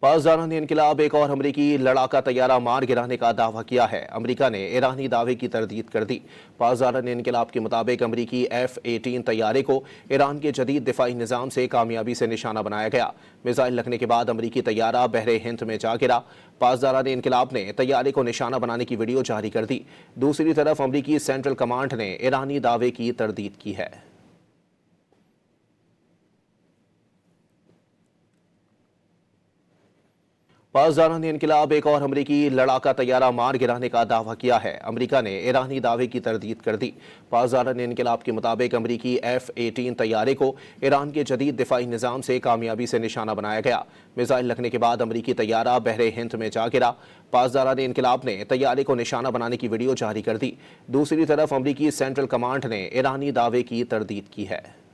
پاسداران انقلاب ایک اور امریکی لڑاکا طیارہ مار گرانے کا دعویٰ کیا ہے۔ امریکہ نے ایرانی دعوے کی تردید کر دی۔ پاسداران انقلاب کے مطابق امریکی F-18 طیارے کو ایران کے جدید دفاعی نظام سے کامیابی سے نشانہ بنایا گیا۔ میزائل لگنے کے بعد امریکی طیارہ بحر ہند میں جا گرا۔ پاسداران انقلاب نے طیارے کو نشانہ بنانے کی ویڈیو جاری کر دی۔ دوسری طرف امریکی سینٹرل کمانڈ نے ایرانی دعوے کی تردید کی ہے۔ پاسداران انقلاب ایک اور امریکی لڑاکا طیارہ مار گرانے کا دعویٰ کیا ہے۔ امریکہ نے ایرانی دعوے کی تردید کر دی۔ پاسداران انقلاب کے مطابق امریکی F-18 طیارے کو ایران کے جدید دفاعی نظام سے کامیابی سے نشانہ بنایا گیا۔ میزائل لگنے کے بعد امریکی طیارہ بحر ہند میں جا گرا۔ پاسداران انقلاب نے طیارے کو نشانہ بنانے کی ویڈیو جاری کر دی۔ دوسری طرف امریکی سینٹرل کمانڈ نے ایرانی دعوے کی تردید کی ہے۔